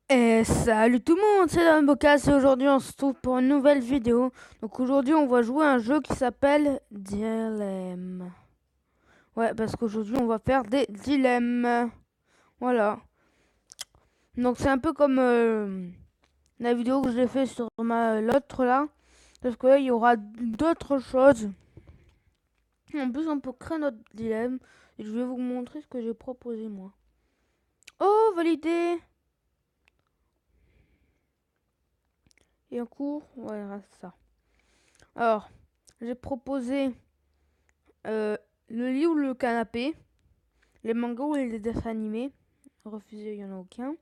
Et salut tout le monde, c'est Dan Bocas et aujourd'hui on se trouve pour une nouvelle vidéo. Donc aujourd'hui on va jouer à un jeu qui s'appelle Dilemme. Ouais, parce qu'aujourd'hui on va faire des dilemmes. Voilà. Donc c'est un peu comme la vidéo que j'ai fait sur l'autre là. Parce que là il y aura d'autres choses. En plus on peut créer notre dilemme. Et je vais vous montrer ce que j'ai proposé moi. Oh, validé. Et en cours, ouais, reste ça. Alors, j'ai proposé Euh, le lit ou le canapé, les mangas ou les dessins animés, refusé, il n'y en a aucun.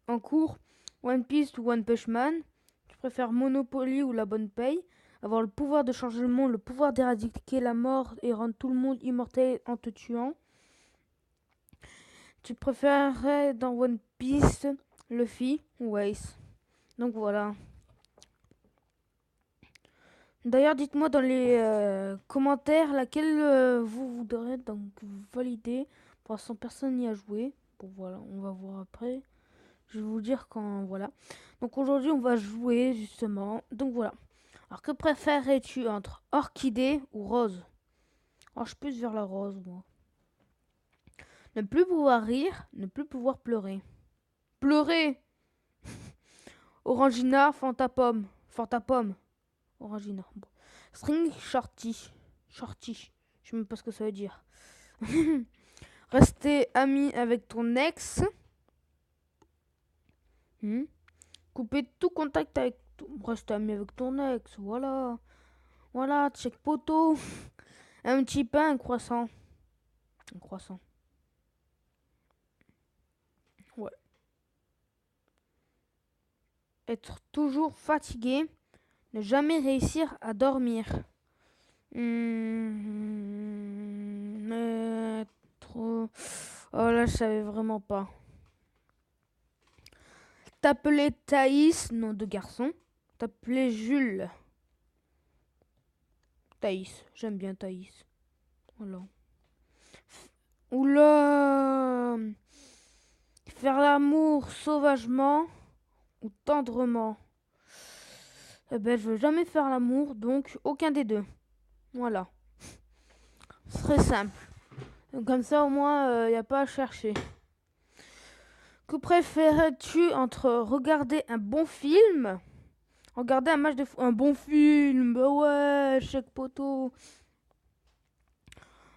En cours, One Piece ou One Punch Man, tu préfères Monopoly ou La Bonne Paye, avoir le pouvoir de changer le monde, le pouvoir d'éradiquer la mort et rendre tout le monde immortel en te tuant. Tu préférerais dans One Piece Luffy ou Ace. Donc voilà. D'ailleurs, dites-moi dans les commentaires laquelle vous voudrez donc valider. Pour l'instant, personne n'y a joué. Bon, voilà, on va voir après. Je vais vous dire quand. Voilà. Donc aujourd'hui, on va jouer justement. Donc voilà. Alors, que préférerais-tu entre orchidée ou rose? Alors, je suis plus vers la rose, moi. Ne plus pouvoir rire, ne plus pouvoir pleurer. Pleurer. Orangina, Fantapome. Fantapome. Orangina. Bon. String shorty. Shorty. Je sais même pas ce que ça veut dire. Rester ami avec ton ex. Hmm. Couper tout contact avec. Rester ami avec ton ex. Voilà. Voilà, check poteau. Un petit pain, un croissant. Un croissant. Ouais. Être toujours fatigué. Ne jamais réussir à dormir. Être. Oh là, je savais vraiment pas. T'appeler Thaïs, nom de garçon. T'appeler Jules. Thaïs, j'aime bien Thaïs. Voilà. Oula. Faire l'amour sauvagement ou tendrement. Eh ben, je veux jamais faire l'amour, donc aucun des deux. Voilà. C'est très simple. Donc, comme ça, au moins, y a pas à chercher. Que préférais-tu entre regarder un bon film, regarder un match de foot, un bon film, bah ouais, chèque poteau.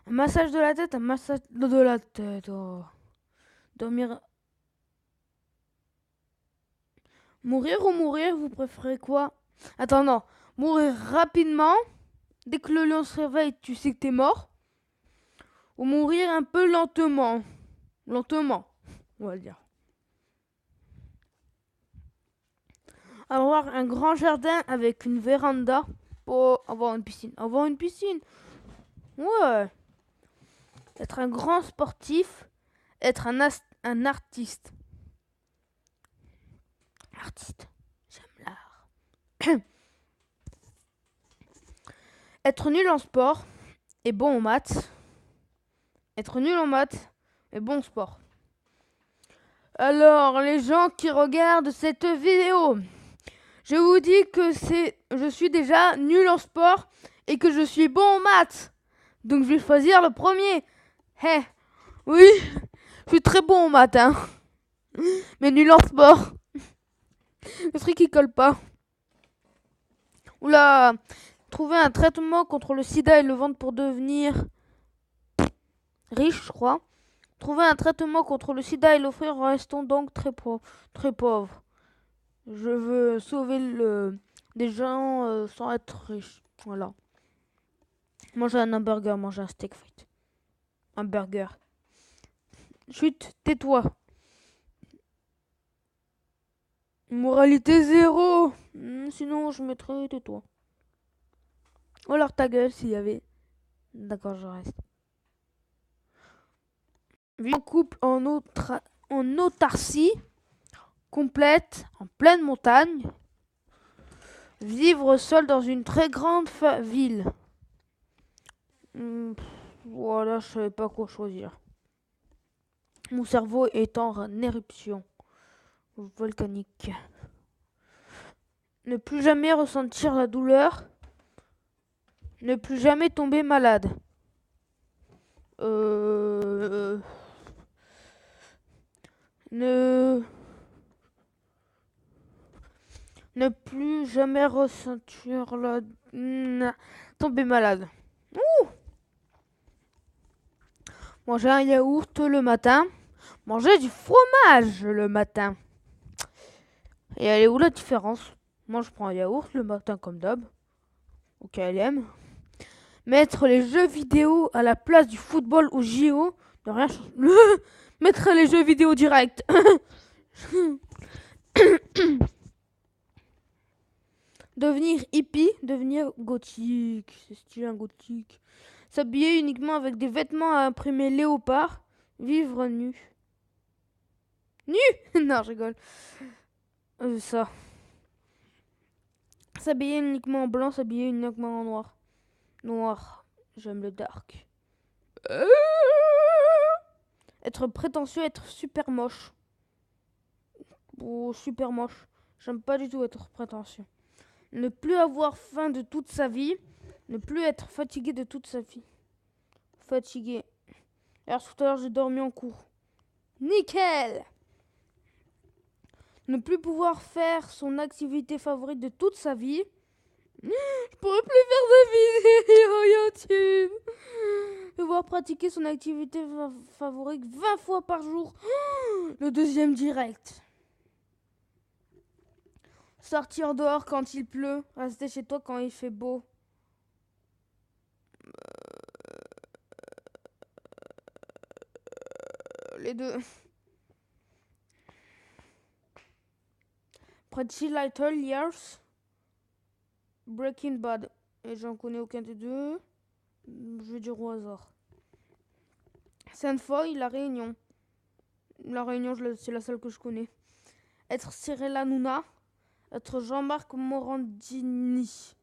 Un massage de la tête, un massage de la tête. Oh. Dormir. Mourir ou mourir, vous préférez quoi? Attends, non. Mourir rapidement. Dès que le lion se réveille, tu sais que t'es mort. Ou mourir un peu lentement. Lentement, on va dire. Avoir un grand jardin avec une véranda. Pour avoir une piscine. Avoir une piscine. Ouais. Être un grand sportif. Être un artiste. Artiste. J'aime l'art. Être nul en sport et bon en maths. Être nul en maths et bon en sport. Alors, les gens qui regardent cette vidéo, je vous dis que je suis déjà nul en sport et que je suis bon en maths. Donc je vais choisir le premier. Hé, oui, je suis très bon en maths, hein. Mais nul en sport. Le truc qui colle pas. Oula, trouver un traitement contre le sida et le vendre pour devenir riche, je crois. Trouver un traitement contre le sida et l'offrir, restons donc très pauvres. Très pauvres. Je veux sauver des gens sans être riche. Voilà. Manger un hamburger, manger un steak frites. Un burger. Chut, tais-toi. Moralité zéro. Sinon, je mettrais tais-toi. Ou alors ta gueule s'il y avait. D'accord, je reste. Vivre en couple en autarcie complète, en pleine montagne. Vivre seul dans une très grande ville. Voilà, je savais pas quoi choisir. Mon cerveau est en éruption. volcanique. Ne plus jamais ressentir la douleur. Ne plus jamais tomber malade. Ne plus jamais ressentir la... tomber malade. Ouh. Manger un yaourt le matin. Manger du fromage le matin. Et elle est où la différence? Moi je prends un yaourt le matin comme d'hab. Au KLM. Mettre les jeux vidéo à la place du football ou JO. Ne rien changer. Mettre les jeux vidéo direct. Devenir hippie, devenir gothique. C'est stylé un gothique. S'habiller uniquement avec des vêtements à imprimer léopard. Vivre nu. Nu? Non, je rigole. Ça. S'habiller uniquement en blanc, s'habiller uniquement en noir. Noir. J'aime le dark. Être prétentieux, être super moche. Oh, super moche. J'aime pas du tout être prétentieux. Ne plus avoir faim de toute sa vie. Ne plus être fatigué de toute sa vie. Fatigué. Alors tout à l'heure, j'ai dormi en cours. Nickel! Ne plus pouvoir faire son activité favorite de toute sa vie. Je pourrais plus faire de vidéos YouTube. Devoir pratiquer son activité favorite 20 fois par jour. Le deuxième direct. Sortir dehors quand il pleut. Rester chez toi quand il fait beau. Les deux. Pretty Little Liars. Breaking Bad. Et j'en connais aucun des deux. Je vais dire au hasard. Sainte-Foy, La Réunion. La Réunion, c'est la seule que je connais. Être Cyril Hanouna. Être Jean-Marc Morandini.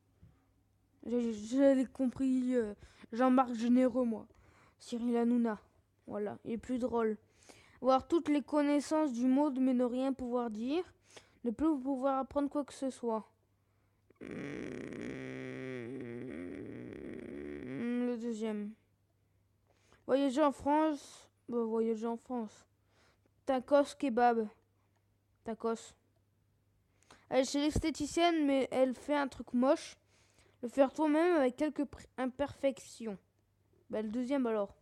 J'ai compris. Jean-Marc Généreux, moi. Cyril Hanouna. Voilà, il est plus drôle. Avoir toutes les connaissances du monde mais ne rien pouvoir dire. Ne plus pouvoir apprendre quoi que ce soit. Le deuxième. Voyager en France. Voyager en France. Tacos kebab. Tacos. Elle est chez l'esthéticienne, mais elle fait un truc moche. Le faire toi-même avec quelques imperfections. Le deuxième alors.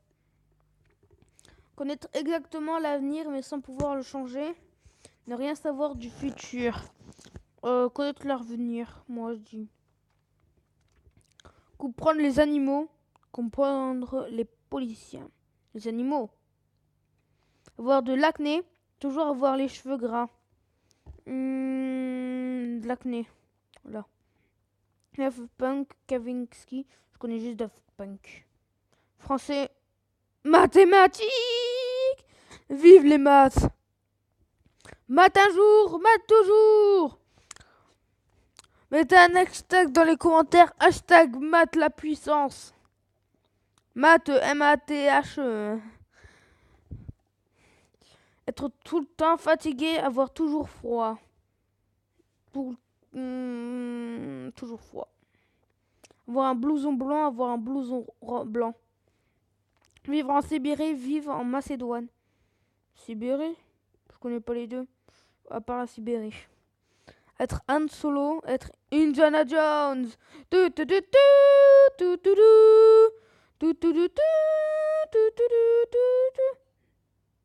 Connaître exactement l'avenir, mais sans pouvoir le changer. Ne rien savoir du futur. Connaître l'avenir, moi je dis. Comprendre les animaux. Comprendre les policiers. Les animaux. Avoir de l'acné. Toujours avoir les cheveux gras. De l'acné. Voilà. Daft Punk, Kavinsky. Je connais juste Daft Punk. Français. Mathématiques. Vive les maths. Maths un jour, maths toujours. Mettez un hashtag dans les commentaires. Hashtag maths la puissance. Maths, M-A-T-H-E. Être tout le temps fatigué, avoir toujours froid. Toujours froid. Avoir un blouson blanc, avoir un blouson blanc. Vivre en Sibérie, vivre en Macédoine. Sibérie? Je connais pas les deux. À part la Sibérie. Être Han Solo, être Indiana Jones.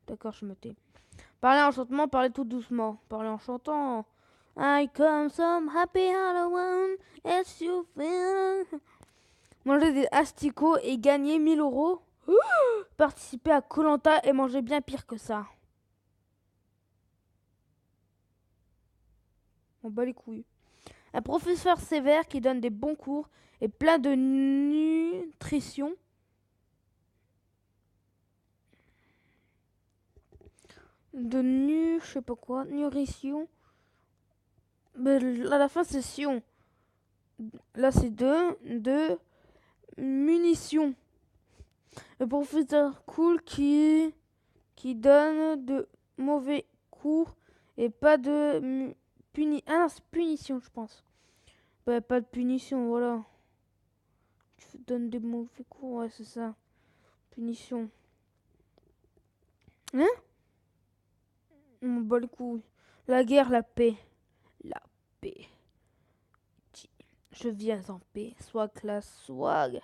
D'accord, je me tais. Parler en chantement, parler tout doucement. Parler en chantant. I come some happy Halloween, as you feel. Manger des asticots et gagner 1000 euros. Participer à Koh Lanta et manger bien pire que ça. On bat les couilles. Un professeur sévère qui donne des bons cours et plein de nutrition. Je sais pas quoi, nourrition. Mais à la fin c'est sion. Là c'est de munitions. Le professeur cool qui donne de mauvais cours Et pas de Ah non, c'est punition, je pense. Bah, pas de punition, voilà. Tu donnes des mauvais cours, ouais, c'est ça. Punition. Hein? On m'en bat les couilles. La guerre, la paix. La paix. Je viens en paix. Swag classe, swag.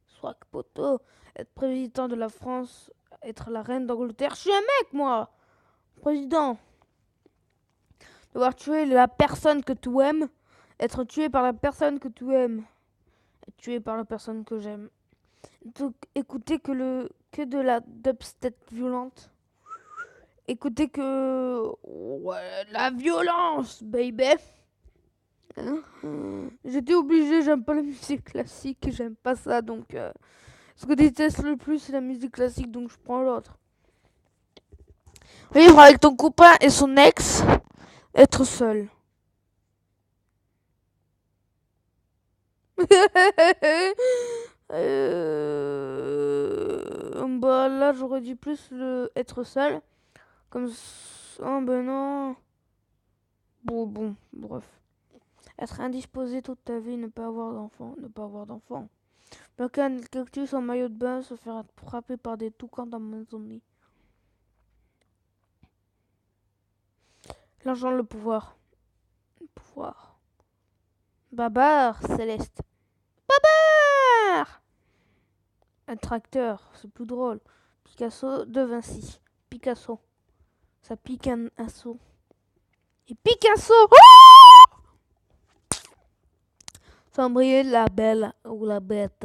Swag poteau. Être président de la France, être la reine d'Angleterre. Je suis un mec, moi. Président. Devoir tuer la personne que tu aimes. Être tué par la personne que tu aimes. Être tué par la personne que j'aime. Donc, écoutez que de la dubstep violente. Écoutez que ouais, la violence, baby. J'étais obligée, j'aime pas la musique classique, j'aime pas ça, donc ce que je déteste le plus c'est la musique classique, donc je prends l'autre. Vivre avec ton copain et son ex, être seul. Bah là j'aurais dit plus le être seul, comme oh ben non. Bon, bref. Être indisposé toute ta vie, ne pas avoir d'enfant, ne pas avoir d'enfant. Bloquer un cactus en maillot de bain, se faire frapper par des toucans dans mon zombie. L'argent, le pouvoir. Le pouvoir. Babar, Céleste. Babar! Un tracteur, c'est plus drôle. Picasso de Vinci. Picasso. Ça pique un assaut. Et Picasso! Oh! Cendrier, la belle ou la bête.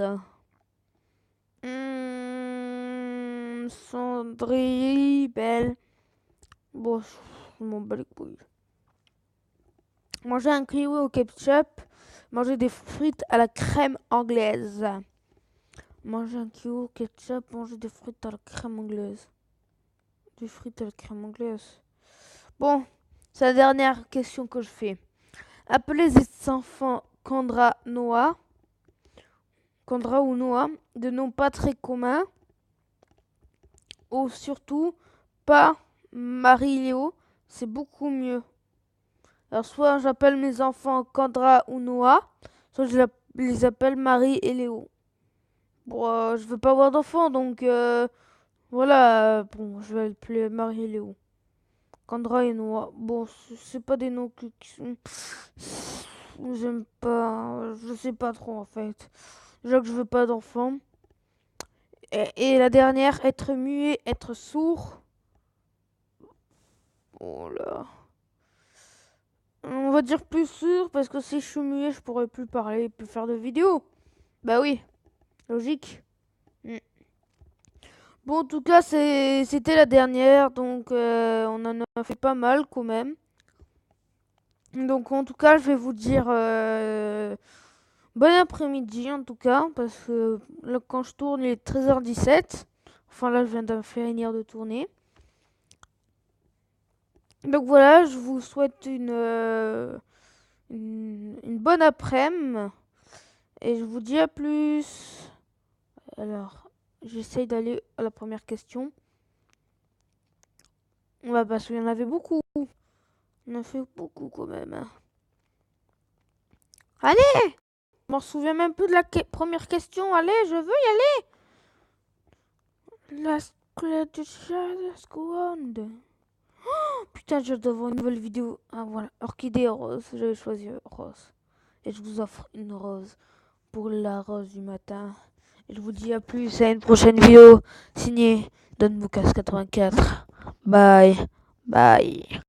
Cendrier, belle. Bon, je m'en bats les couilles. Manger un kiwi au ketchup. Manger des frites à la crème anglaise. Manger un kiwi au ketchup. Manger des frites à la crème anglaise. Des frites à la crème anglaise. Bon, c'est la dernière question que je fais. Appelez les enfants Candra ou Noah, de noms pas très communs. Ou surtout, pas Marie-Léo, c'est beaucoup mieux. Alors soit j'appelle mes enfants Candra ou Noah, soit je les appelle Marie et Léo. Bon, je veux pas avoir d'enfants, donc voilà, bon, je vais appeler Marie et Léo. Candra et Noah, bon, c'est pas des noms qui sont... J'aime pas, je sais pas trop en fait. Déjà que je veux pas d'enfants. Et la dernière, être muet, être sourd. Oh là. On va dire plus sûr, parce que si je suis muet, je pourrais plus parler, plus faire de vidéos. Bah oui, logique. Bon, en tout cas, c'était la dernière, donc on en a fait pas mal quand même. Donc en tout cas, je vais vous dire bon après-midi en tout cas, parce que là, quand je tourne, il est 13h17. Enfin là, je viens de finir de tourner. Donc voilà, je vous souhaite une bonne après-midi. Et je vous dis à plus. Alors, j'essaye d'aller à la première question. Ouais, parce qu'il y en avait beaucoup. On en a fait beaucoup quand même. Allez! Je m'en souviens même plus de la première question. Allez, je veux y aller. La seconde. Oh, putain, je dois voir une nouvelle vidéo. Ah voilà, orchidée rose. J'avais choisi rose. Et je vous offre une rose pour la rose du matin. Et je vous dis à plus à une prochaine vidéo signée Don Lucas 84. Bye. Bye.